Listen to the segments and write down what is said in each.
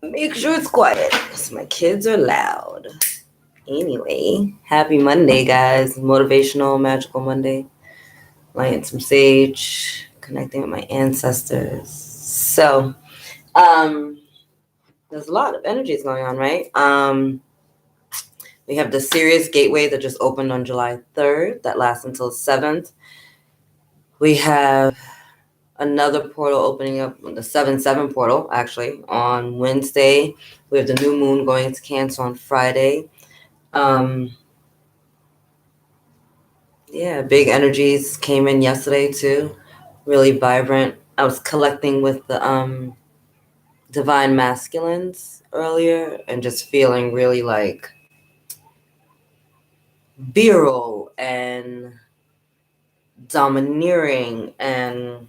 Make sure it's quiet because my kids are loud. Anyway, happy Monday, guys. Motivational, magical Monday. Lighting some sage, connecting with my ancestors. So, um, there's a lot of energies going on, right? We have the Sirius Gateway that just opened on July 3rd, that lasts until 7th. We have another portal opening up, the 7-7 portal, actually, on Wednesday. We have the new moon going into Cancer on Friday. Yeah, big energies came in yesterday too. Really vibrant. I was collecting with the divine masculines earlier and just feeling really like virile and domineering and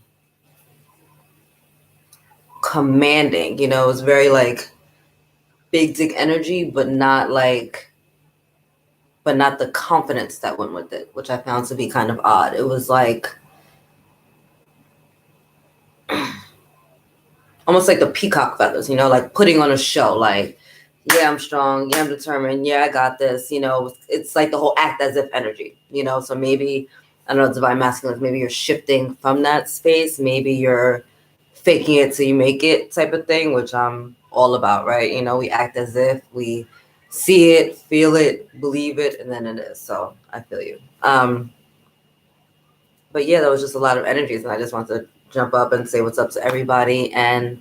commanding. You know, it was very like big dick energy, but not the confidence that went with it, which I found to be kind of odd. It was like almost like the peacock feathers, you know, like putting on a show, like, yeah, I'm strong, yeah, I'm determined, yeah, I got this, you know, it's like the whole act as if energy, you know, so maybe, I don't know, divine masculine, maybe you're shifting from that space, maybe you're faking it till you make it type of thing, which I'm all about, right? You know, we act as if we see it, feel it, believe it, and then it is, so I feel you. But yeah, that was just a lot of energies, and I just want to jump up and say what's up to everybody, and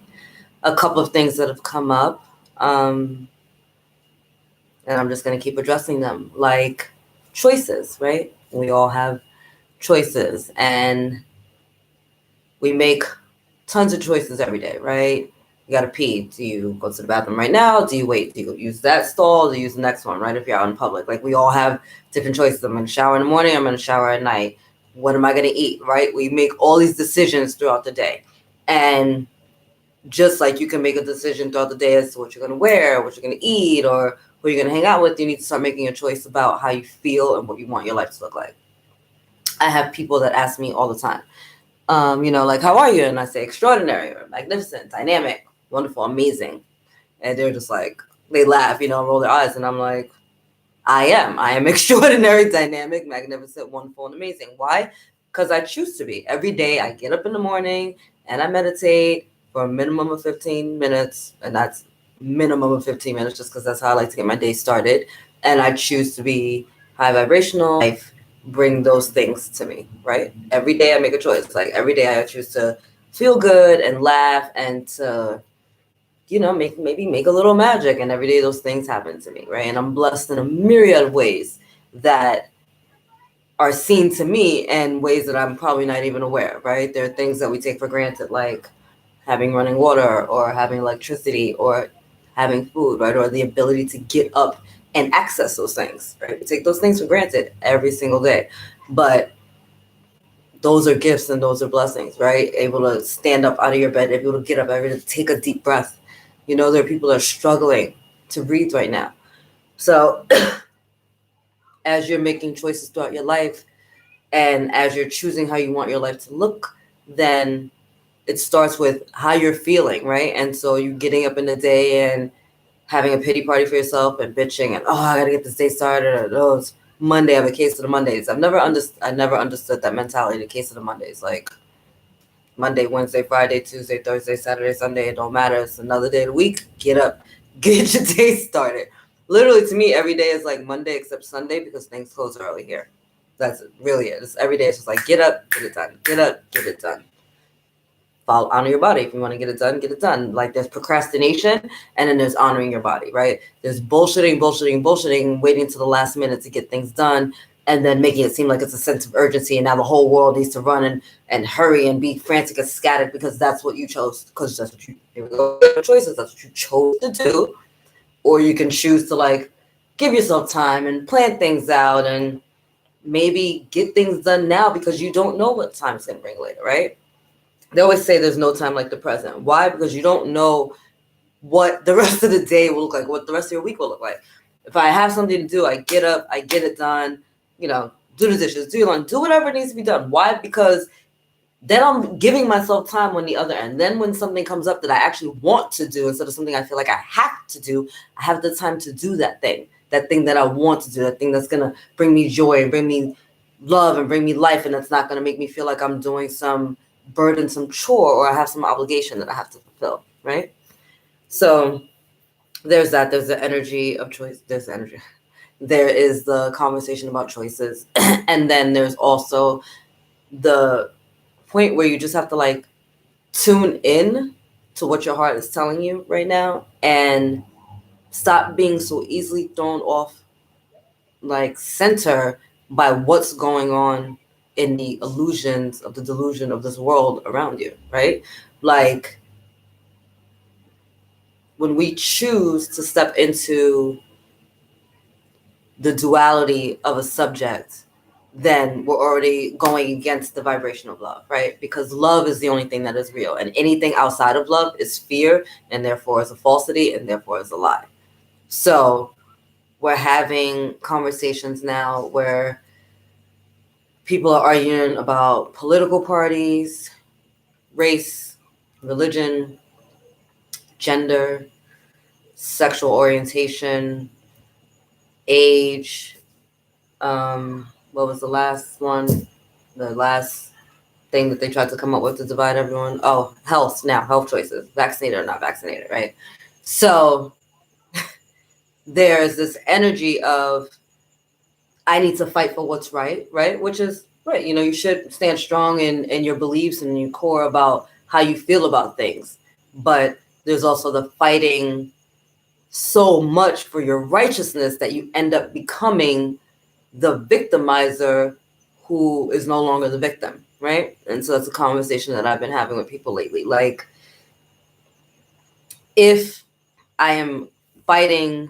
a couple of things that have come up, and I'm just going to keep addressing them, like choices, right? We all have choices, and we make tons of choices every day, right? You got to pee. Do you go to the bathroom right now? Do you wait? Do you use that stall? Do you use the next one, right? If you're out in public, like we all have different choices. I'm going to shower in the morning. I'm going to shower at night. What am I going to eat, right? We make all these decisions throughout the day. And just like you can make a decision throughout the day as to what you're going to wear, what you're going to eat, or who you're going to hang out with, you need to start making a choice about how you feel and what you want your life to look like. I have people that ask me all the time, you know, like, how are you? And I say extraordinary or magnificent, dynamic, wonderful, amazing. And they're just like, they laugh, you know, roll their eyes. And I'm like, I am extraordinary, dynamic, magnificent, wonderful, and amazing. Why? Because I choose to be. Every day I get up in the morning and I meditate for a minimum of 15 minutes. And that's minimum of 15 minutes just because that's how I like to get my day started. And I choose to be high vibrational. Life bring those things to me, right? Every day I make a choice. Like every day I choose to feel good and laugh and to, you know, make a little magic, and every day those things happen to me, right? And I'm blessed in a myriad of ways that are seen to me and ways that I'm probably not even aware, right? There are things that we take for granted, like having running water or having electricity or having food, right? Or the ability to get up and access those things, right? We take those things for granted every single day. But those are gifts and those are blessings, right? Able to stand up out of your bed, able to get up, able to take a deep breath. You know, there are people that are struggling to breathe right now. So as you're making choices throughout your life and as you're choosing how you want your life to look, then it starts with how you're feeling, right? And so you're getting up in the day and having a pity party for yourself and bitching and, oh, I gotta get this day started, or oh, it's Monday, I have a case of the Mondays. I never understood that mentality, the case of the Mondays. Like Monday, Wednesday, Friday, Tuesday, Thursday, Saturday, Sunday, it don't matter. It's another day of the week. Get up, get your day started. Literally, to me, every day is like Monday except Sunday because things close early here. That's really it. It's every day. It's just like get up, get it done. Get up, get it done. Follow, honor your body. If you want to get it done, get it done. Like there's procrastination, and then there's honoring your body, right? There's bullshitting, waiting to the last minute to get things done, and then making it seem like it's a sense of urgency, and now the whole world needs to run and hurry and be frantic and scattered because that's what you chose. Because that's what you, here we go, choices. That's what you chose to do, or you can choose to like give yourself time and plan things out and maybe get things done now because you don't know what time's gonna bring later, right? They always say there's no time like the present. Why? Because you don't know what the rest of the day will look like, what the rest of your week will look like. If I have something to do, I get up, I get it done, you know, do the dishes, do your laundry, do whatever needs to be done. Why? Because then I'm giving myself time on the other end. Then when something comes up that I actually want to do instead of something I feel like I have to do, I have the time to do that thing that I want to do, that thing that's going to bring me joy and bring me love and bring me life, and that's not going to make me feel like I'm doing some burdensome chore or I have some obligation that I have to fulfill, right? So there's that. There's the energy of choice. There's the energy. There is the conversation about choices. And then there's also the point where you just have to like tune in to what your heart is telling you right now and stop being so easily thrown off like center by what's going on in the illusions of the delusion of this world around you, right? Like when we choose to step into the duality of a subject, then we're already going against the vibration of love, right? Because love is the only thing that is real, and anything outside of love is fear, and therefore is a falsity, and therefore is a lie. So we're having conversations now where people are arguing about political parties, race, religion, gender, sexual orientation, age. What was the last one? The last thing that they tried to come up with to divide everyone. Oh, health now, health choices, vaccinated or not vaccinated, right? So there's this energy of I need to fight for what's right, right? Which is right. You know, you should stand strong in your beliefs and your core about how you feel about things. But there's also the fighting so much for your righteousness that you end up becoming the victimizer who is no longer the victim, right? And so that's a conversation that I've been having with people lately. Like, if I am fighting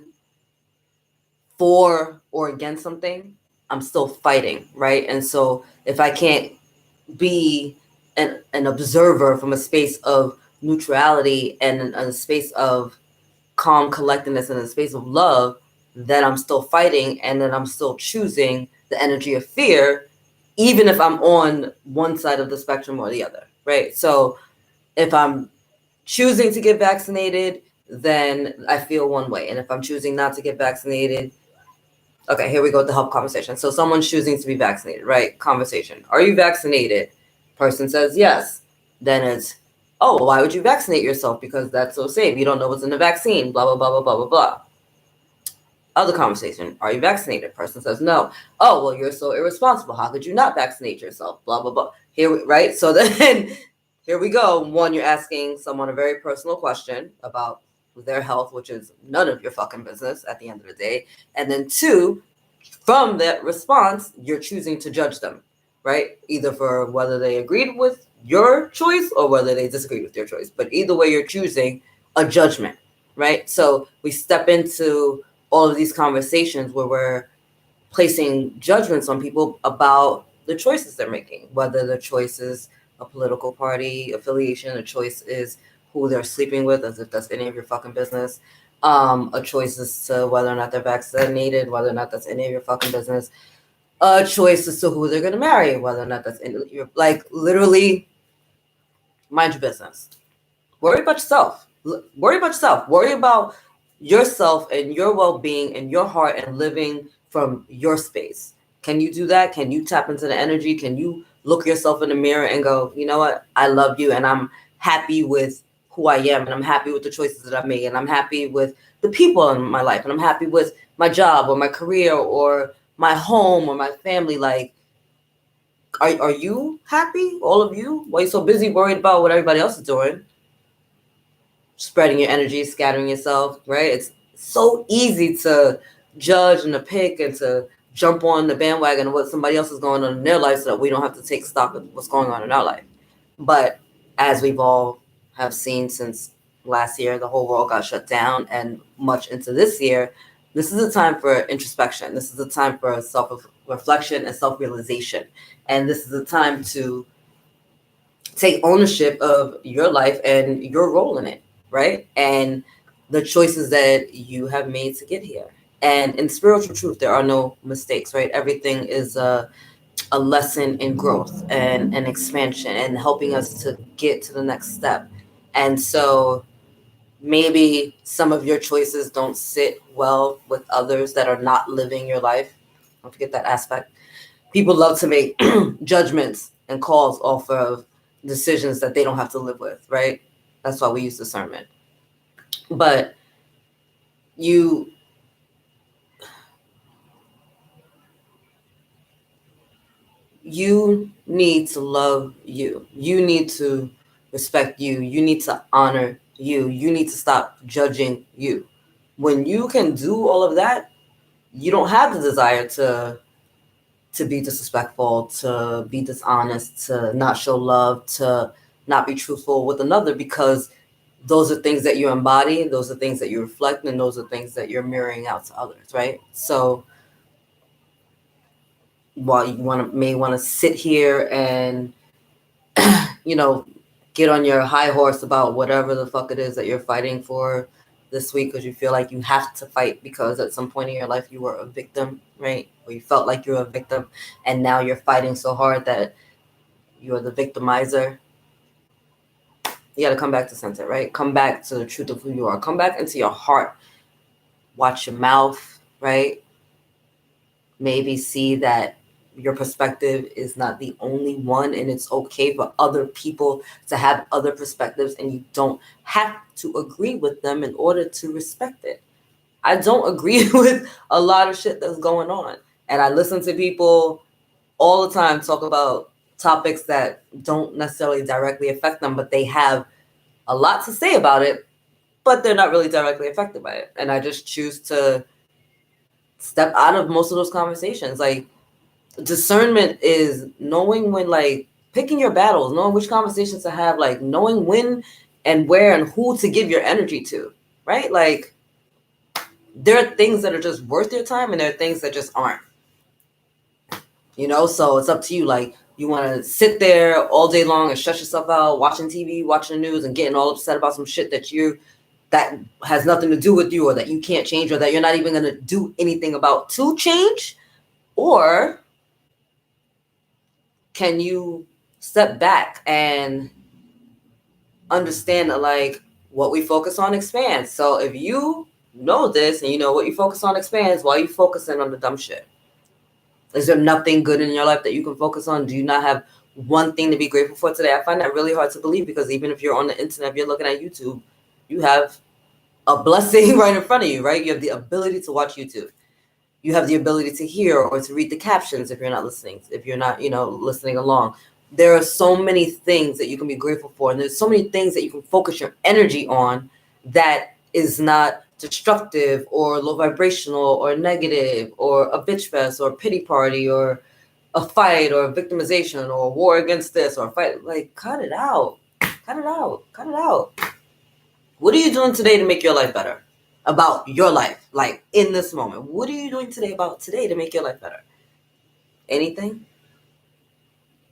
for or against something, I'm still fighting, right? And so if I can't be an observer from a space of neutrality and a space of calm collectedness and a space of love, then I'm still fighting, and then I'm still choosing the energy of fear, even if I'm on one side of the spectrum or the other, right? So if I'm choosing to get vaccinated, then I feel one way. And if I'm choosing not to get vaccinated, okay, here we go with the health conversation. So someone's choosing to be vaccinated, right? Conversation. Are you vaccinated? Person says yes. Then it's, oh, why would you vaccinate yourself? Because that's so safe. You don't know what's in the vaccine, blah, blah, blah, blah, blah, blah, blah. Other conversation. Are you vaccinated? Person says no. Oh, well, you're so irresponsible. How could you not vaccinate yourself? Blah, blah, blah. Right? So then here we go. One, you're asking someone a very personal question about their health, which is none of your fucking business at the end of the day. And then two, from that response, you're choosing to judge them, right? Either for whether they agreed with your choice or whether they disagreed with your choice. But either way, you're choosing a judgment, right? So we step into all of these conversations where we're placing judgments on people about the choices they're making, whether the choice is a political party affiliation, a choice is who they're sleeping with, as if that's any of your fucking business. A choice as to whether or not they're vaccinated, whether or not that's any of your fucking business. A choice as to who they're going to marry, whether or not that's in your, like, literally, mind your business. Worry about yourself. Worry about yourself. Worry about yourself and your well-being and your heart and living from your space. Can you do that? Can you tap into the energy? Can you look yourself in the mirror and go, you know what? I love you and I'm happy with who I am and I'm happy with the choices that I've made and I'm happy with the people in my life and I'm happy with my job or my career or my home or my family. Like, are you happy? All of you? Why are you so busy worried about what everybody else is doing? Spreading your energy, scattering yourself, right? It's so easy to judge and to pick and to jump on the bandwagon of what somebody else is going on in their life so that we don't have to take stock of what's going on in our life. But as we've all have seen since last year, the whole world got shut down and much into this year, this is a time for introspection. This is a time for self-reflection and self-realization. And this is a time to take ownership of your life and your role in it, right? And the choices that you have made to get here. And in spiritual truth, there are no mistakes, right? Everything is a lesson in growth and expansion and helping us to get to the next step. And so maybe some of your choices don't sit well with others that are not living your life. Don't forget that aspect. People love to make judgments and calls off of decisions that they don't have to live with, right? That's why we use discernment. But you you need to love you. You need to respect you. You need to honor you. You need to stop judging you. When you can do all of that, you don't have the desire to be disrespectful, to be dishonest, to not show love, to not be truthful with another, because those are things that you embody, those are things that you reflect, and those are things that you're mirroring out to others, right? So while you may want to sit here and you know, get on your high horse about whatever the fuck it is that you're fighting for this week, because you feel like you have to fight because at some point in your life you were a victim, right? Or you felt like you were a victim, and now you're fighting so hard that you're the victimizer. You got to come back to center, right? Come back to the truth of who you are. Come back into your heart. Watch your mouth, right? Maybe see that your perspective is not the only one, and it's okay for other people to have other perspectives, and you don't have to agree with them in order to respect it. I don't agree with a lot of shit that's going on, and I listen to people all the time talk about topics that don't necessarily directly affect them, but they have a lot to say about it, but they're not really directly affected by it. And I just choose to step out of most of those conversations. Like, discernment is knowing when, like, picking your battles, knowing which conversations to have, like knowing when and where and who to give your energy to, right? Like, there are things that are just worth your time, and there are things that just aren't, so it's up to you. Like, you want to sit there all day long and shut yourself out watching TV, watching the news, and getting all upset about some shit that has nothing to do with you, or that you can't change, or that you're not even going to do anything about to change? Or can you step back and understand that, like, what we focus on expands? So if you know this and you know what you focus on expands, why are you focusing on the dumb shit? Is there nothing good in your life that you can focus on? Do you not have one thing to be grateful for today? I find that really hard to believe, because even if you're on the internet, if you're looking at YouTube, you have a blessing right in front of you, right? You have the ability to watch YouTube. You have the ability to hear or to read the captions if you're not listening, listening along. There are so many things that you can be grateful for, and there's so many things that you can focus your energy on that is not destructive or low vibrational or negative or a bitch fest or a pity party or a fight or a victimization or a war against this or a fight. Like, cut it out. Cut it out. Cut it out. What are you doing today to make your life better? About your life, like in this moment. What are you doing today to make your life better? Anything?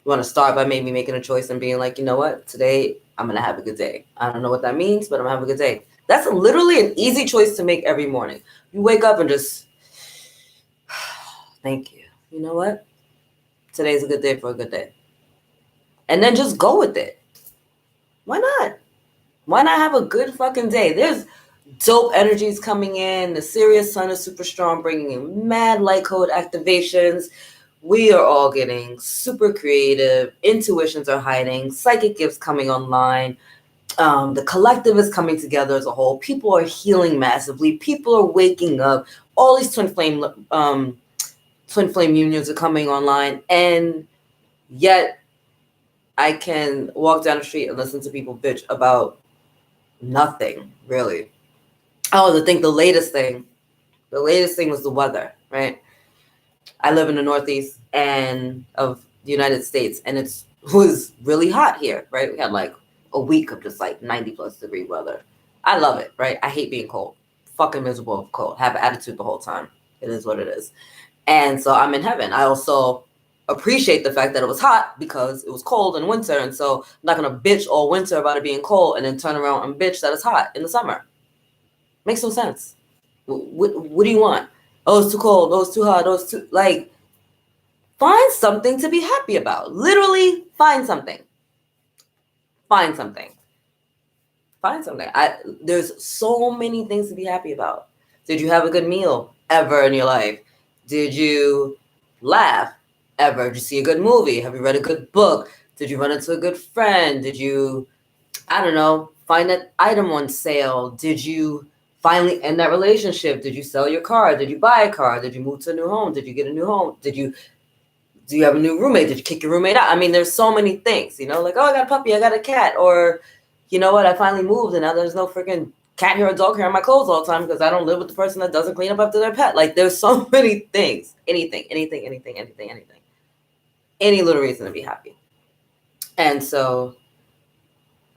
You want to start by maybe making a choice and being like, you know what? Today, I'm going to have a good day. I don't know what that means, but I'm going to have a good day. That's literally an easy choice to make every morning. You wake up and just, thank you. You know what? Today's a good day for a good day. And then just go with it. Why not? Why not have a good fucking day? There's dope energies coming in. The Sirius sun is super strong, bringing in mad light code activations. We are all getting super creative. Intuitions are hiding. Psychic gifts coming online. The collective is coming together as a whole. People are healing massively. People are waking up. All these twin flame unions are coming online, and yet I can walk down the street and listen to people bitch about nothing, really. Oh, I think the latest thing was the weather, right? I live in the Northeast of the United States, and it was really hot here, right? We had like a week of just like 90+ degree weather. I love it, right? I hate being cold. Fucking miserable of cold. Have an attitude the whole time. It is what it is. And so I'm in heaven. I also appreciate the fact that it was hot because it was cold in winter. And so I'm not going to bitch all winter about it being cold and then turn around and bitch that it's hot in the summer. Makes no sense. What do you want? Oh, it's too cold. Oh, it's too hot. Oh, it's too, like, Find something to be happy about. Literally, find something. Find something. Find something. There's so many things to be happy about. Did you have a good meal ever in your life? Did you laugh ever? Did you see a good movie? Have you read a good book? Did you run into a good friend? Did you, I don't know, find that item on sale? Did you finally end that relationship? Did you sell your car? Did you buy a car? Did you move to a new home? Did you get a new home? Do you have a new roommate? Did you kick your roommate out? I mean, there's so many things, like, oh, I got a puppy, I got a cat, or you know what, I finally moved and now there's no freaking cat hair or dog hair on my clothes all the time because I don't live with the person that doesn't clean up after their pet. Like, there's so many things. Anything. Any little reason to be happy. And so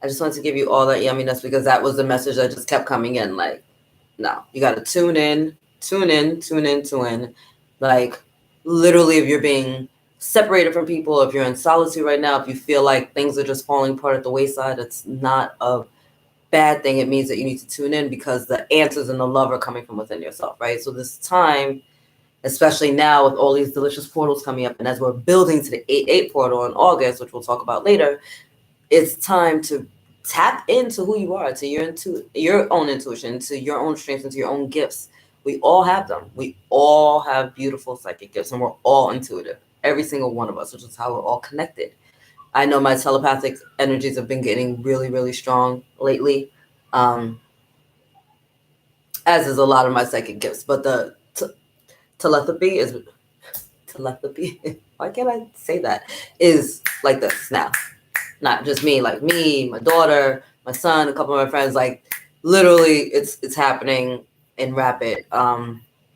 I just wanted to give you all that yumminess because that was the message that just kept coming in. Like, no, you got to tune in. Like, literally, if you're being separated from people, if you're in solitude right now, if you feel like things are just falling apart at the wayside, it's not a bad thing. It means that you need to tune in because the answers and the love are coming from within yourself, right? So this time, especially now with all these delicious portals coming up, and as we're building to the 8/8 portal in August, which we'll talk about later, it's time to tap into who you are, to your own intuition, to your own strengths, and to your own gifts. We all have them. We all have beautiful psychic gifts, and we're all intuitive. Every single one of us, which is how we're all connected. I know my telepathic energies have been getting really, really strong lately, as is a lot of my psychic gifts. But the telepathy is telepathy. Why can't I say that? Is like this now. Not just me, like me, my daughter, my son, a couple of my friends. Like, literally, it's happening in rapid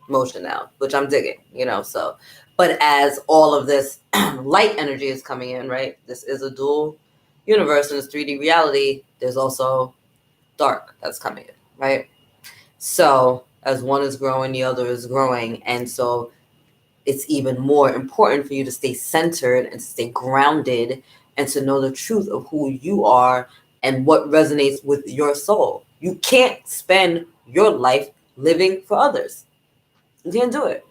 motion now, which I'm digging. So, but as all of this light energy is coming in, right? This is a dual universe in this 3D reality. There's also dark that's coming in, right? So as one is growing, the other is growing, and so it's even more important for you to stay centered and to stay grounded and to know the truth of who you are and what resonates with your soul. You can't spend your life living for others. You can't do it.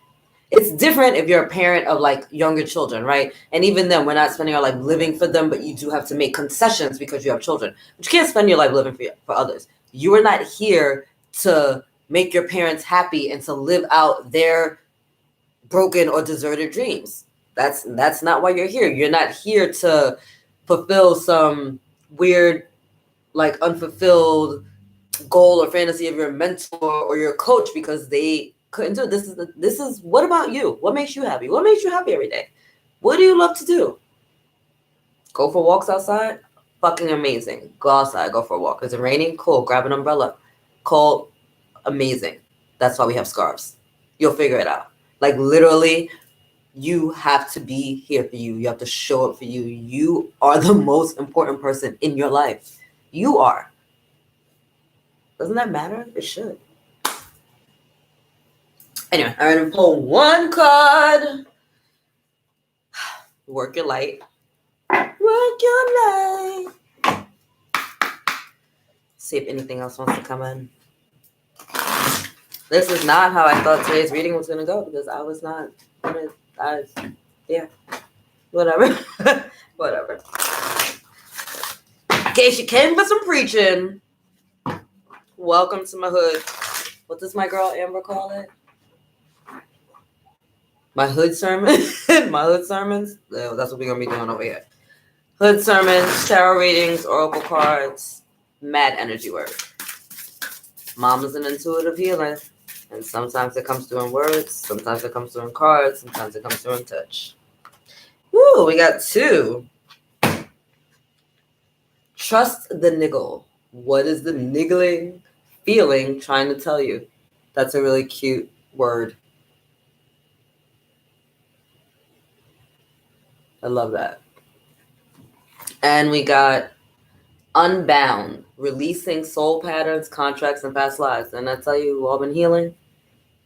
It's different if you're a parent of like younger children, right? And even then, we're not spending our life living for them, but you do have to make concessions because you have children. But you can't spend your life living for others. You are not here to make your parents happy and to live out their broken or deserted dreams. That's not why you're here. You're not here to fulfill some weird, like, unfulfilled goal or fantasy of your mentor or your coach because they couldn't do it. This is what about you? What makes you happy? What makes you happy every day? What do you love to do? Go for walks outside? Fucking amazing. Go outside, go for a walk. Is it raining? Cool. Grab an umbrella. Cold. Amazing. That's why we have scarves. You'll figure it out. Like, literally, you have to be here for you. You have to show up for you. You are the most important person in your life. You are. Doesn't that matter? It should. Anyway, I'm going to pull one card. Work your light. Work your light. See if anything else wants to come in. This is not how I thought today's reading was going to go because I was not going to, yeah, whatever. Whatever. In case you came for some preaching, welcome to my hood. What does my girl Amber call it? My hood sermon? My hood sermons? That's what we're going to be doing over here. Hood sermons, tarot readings, oracle cards, mad energy work. Mom is an intuitive healer. And sometimes it comes through in words, sometimes it comes through in cards, sometimes it comes through in touch. Woo, we got two. Trust the niggle. What is the niggling feeling trying to tell you? That's a really cute word. I love that. And we got unbound, releasing soul patterns, contracts, and past lives. And I tell you, we've all been healing.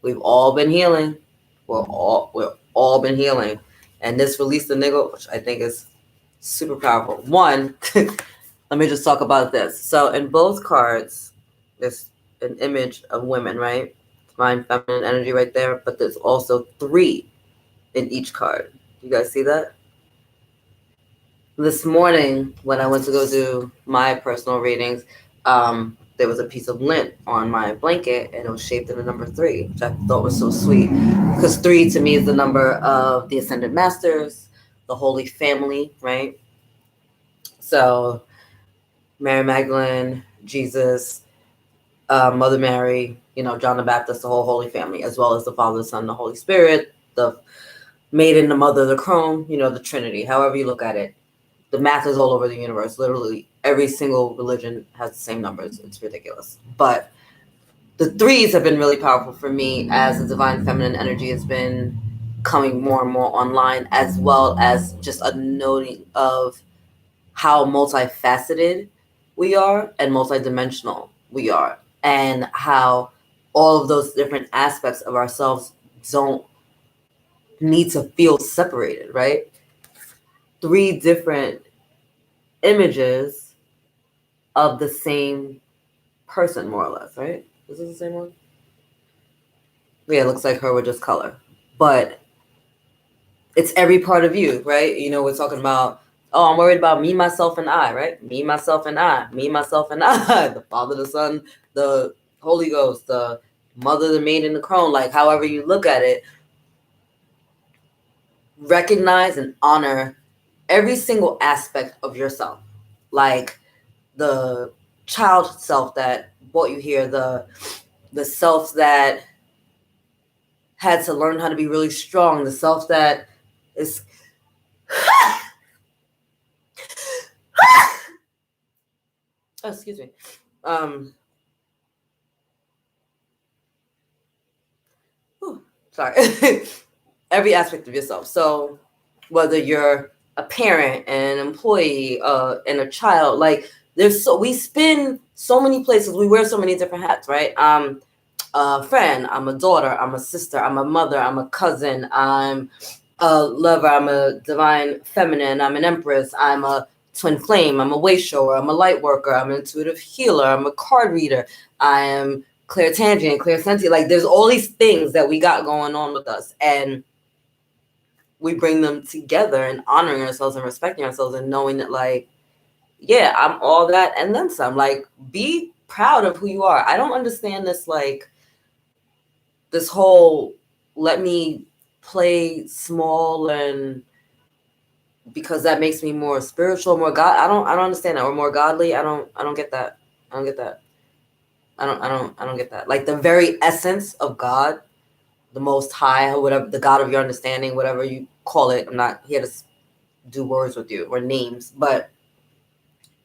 We've all been healing. We're all been healing. And this release the niggle, which I think is super powerful. One, let me just talk about this. So in both cards, there's an image of women, right? Divine feminine energy right there. But there's also 3 in each card. You guys see that? This morning, when I went to go do my personal readings, there was a piece of lint on my blanket, and it was shaped in the number 3, which I thought was so sweet. Because 3 to me is the number of the Ascended Masters, the Holy Family, right? So, Mary Magdalene, Jesus, Mother Mary, John the Baptist, the whole Holy Family, as well as the Father, the Son, the Holy Spirit, the Maiden, the Mother, the Crone, the Trinity, however you look at it. The math is all over the universe. Literally, every single religion has the same numbers. It's ridiculous. But the 3s have been really powerful for me as the divine feminine energy has been coming more and more online, as well as just a noting of how multifaceted we are and multidimensional we are, and how all of those different aspects of ourselves don't need to feel separated, right? 3 different images of the same person, more or less, right? Is this the same one? Yeah, it looks like her with just color. But it's every part of you, right? We're talking about, oh, I'm worried about me, myself, and I, right? Me, myself, and I. Me, myself, and I. The Father, the Son, the Holy Ghost, the Mother, the Maiden, the Crone. Like, however you look at it, recognize and honor every single aspect of yourself. Like the child self that brought you here, the self that had to learn how to be really strong, the self that is oh, excuse me. Sorry. Every aspect of yourself. So whether you're a parent, an employee, and a child, like we spin so many places, we wear so many different hats, right? I'm a friend, I'm a daughter, I'm a sister, I'm a mother, I'm a cousin, I'm a lover, I'm a divine feminine, I'm an empress, I'm a twin flame, I'm a way shower, I'm a light worker, I'm an intuitive healer, I'm a card reader, I am clairtangent, clairsentient. Like there's all these things that we got going on with us, and we bring them together and honoring ourselves and respecting ourselves and knowing that, like, yeah, I'm all that and then some. Like, be proud of who you are. I don't understand this, like, this whole let me play small and because that makes me more spiritual, more God. I don't understand that. Or more godly. I don't get that. I don't get that. I don't get that. Like the very essence of God, the Most High, or whatever, the God of your understanding, whatever you call it. I'm not here to do words with you or names, but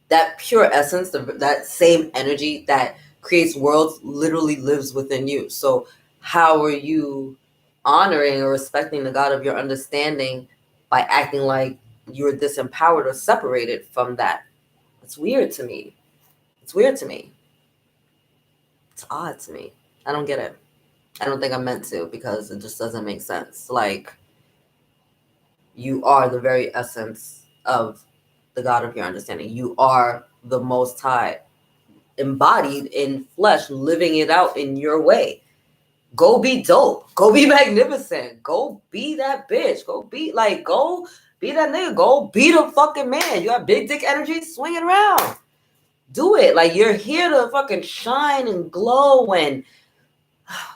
that pure essence, that same energy that creates worlds literally lives within you. So how are you honoring or respecting the God of your understanding by acting like you're disempowered or separated from that? It's weird to me. It's weird to me. It's odd to me. I don't get it. I don't think I'm meant to, because it just doesn't make sense. Like, you are the very essence of the God of your understanding. You are the Most High, embodied in flesh, living it out in your way. Go be dope. Go be magnificent. Go be that bitch. Go be that nigga. Go be the fucking man. You have big dick energy, swing it around. Do it. Like, you're here to fucking shine and glow. And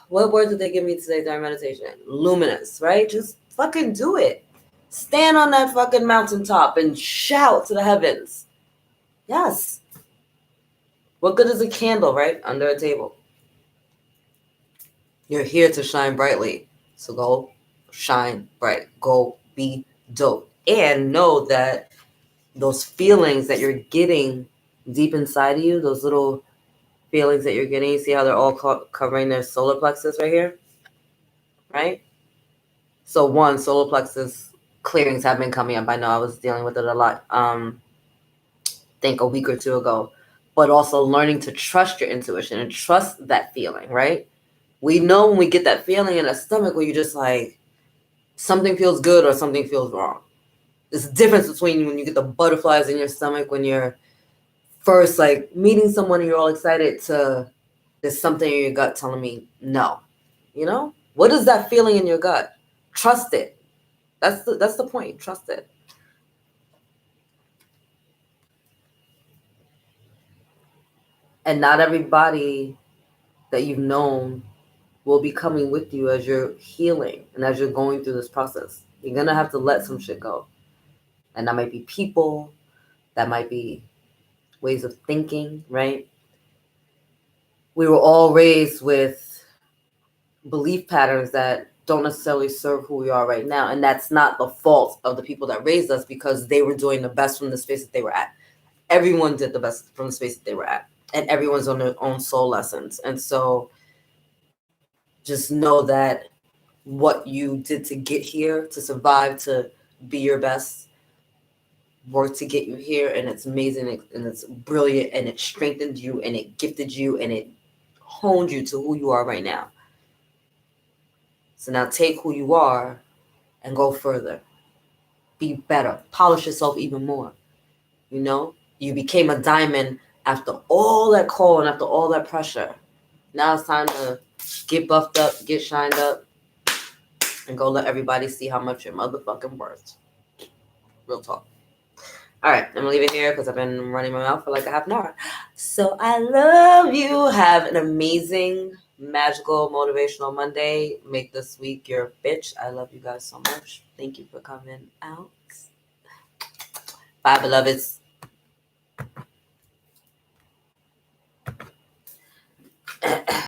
what word did they give me today during meditation? Luminous, right? Just fucking do it. Stand on that fucking mountaintop and shout to the heavens. Yes. What good is a candle, right? Under a table. You're here to shine brightly. So go shine bright. Go be dope. And know that those feelings that you're getting deep inside of you, those little feelings that you're getting, you see how they're all covering their solar plexus right here? Right? So solar plexus clearings have been coming up. I know I was dealing with it a lot, I think a week or two ago. But also learning to trust your intuition and trust that feeling, right? We know when we get that feeling in our stomach where you're just like, something feels good or something feels wrong. There's a difference between when you get the butterflies in your stomach when you're first like meeting someone and you're all excited to there's something in your gut telling me no. What is that feeling in your gut? Trust it. That's the point. Trust it. And not everybody that you've known will be coming with you as you're healing and as you're going through this process. You're going to have to let some shit go. And that might be people, that might be ways of thinking, right? We were all raised with belief patterns that don't necessarily serve who we are right now. And that's not the fault of the people that raised us, because they were doing the best from the space that they were at. Everyone did the best from the space that they were at. And everyone's on their own soul lessons. And so just know that what you did to get here, to survive, to be your best, worked to get you here, and it's amazing and it's brilliant and it strengthened you and it gifted you and it honed you to who you are right now. So now take who you are and go further. Be better. Polish yourself even more. You know? You became a diamond after all that coal and after all that pressure. Now it's time to get buffed up, get shined up, and go let everybody see how much you're motherfucking worth. Real talk. All right, I'm gonna leave it here because I've been running my mouth for like a half an hour. So I love you. Have an amazing, magical, motivational Monday. Make this week your bitch. I love you guys so much. Thank you for coming out. Bye, beloveds.